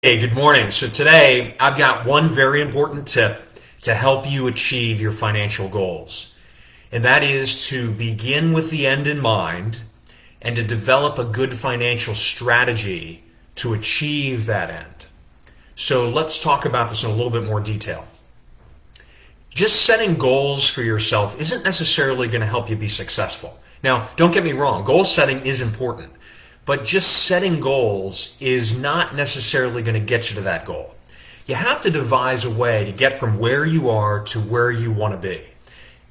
Hey, good morning. So today I've got one very important tip to help you achieve your financial goals. And that is to begin with the end in mind and to develop a good financial strategy to achieve that end. So let's talk about this in a little bit more detail. Just setting goals for yourself isn't necessarily going to help you be successful. Now, don't get me wrong, goal setting is important. But just setting goals is not necessarily going to get you to that goal. You have to devise a way to get from where you are to where you want to be.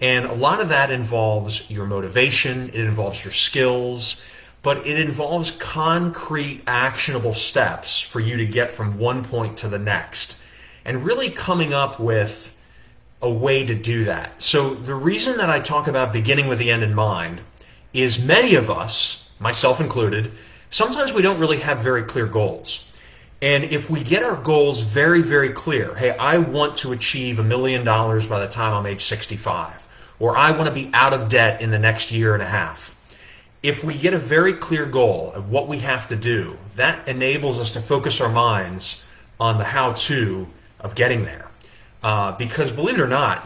And a lot of that involves your motivation, it involves your skills, but it involves concrete, actionable steps for you to get from one point to the next. And really coming up with a way to do that. So the reason that I talk about beginning with the end in mind is many of us, myself included, sometimes we don't really have very clear goals. And if we get our goals very, very clear, hey, I want to achieve $1 million by the time I'm age 65, or I want to be out of debt in the next year and a half. If we get a very clear goal of what we have to do, that enables us to focus our minds on the how-to of getting there. Because believe it or not,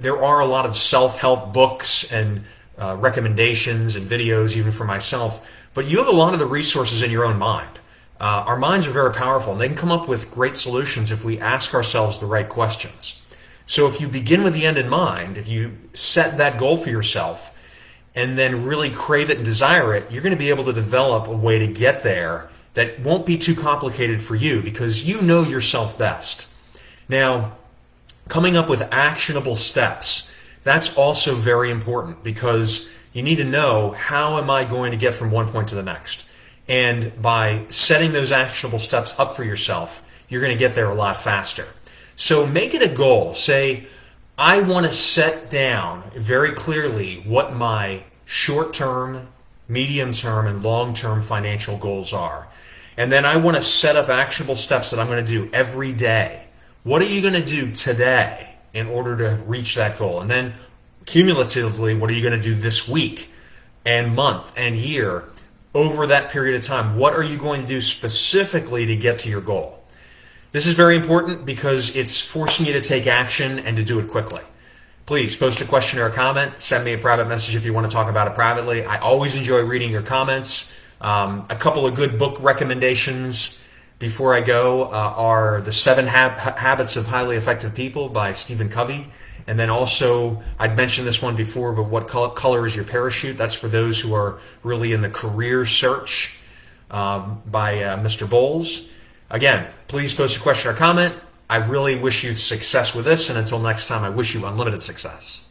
there are a lot of self-help books and recommendations and videos, even for myself, but you have a lot of the resources in your own mind. Our minds are very powerful, and they can come up with great solutions if we ask ourselves the right questions. So if you begin with the end in mind, if you set that goal for yourself, and then really crave it and desire it, you're going to be able to develop a way to get there that won't be too complicated for you because you know yourself best. Now, coming up with actionable steps, that's also very important because you need to know, how am I going to get from one point to the next? And by setting those actionable steps up for yourself, you're going to get there a lot faster. So make it a goal. Say, I want to set down very clearly what my short-term, medium-term, and long-term financial goals are. And then I want to set up actionable steps that I'm going to do every day. What are you going to do today in order to reach that goal? And then cumulatively, what are you going to do this week and month and year over that period of time? What are you going to do specifically to get to your goal? This is very important because it's forcing you to take action and to do it quickly. Please post a question or a comment. Send me a private message if you want to talk about it privately. I always enjoy reading your comments. A couple of good book recommendations before I go are The 7 Habits of Highly Effective People by Stephen Covey. And then also, I'd mentioned this one before, but What Color is Your Parachute? That's for those who are really in the career search by Mr. Bowles. Again, please post a question or comment. I really wish you success with this, and until next time, I wish you unlimited success.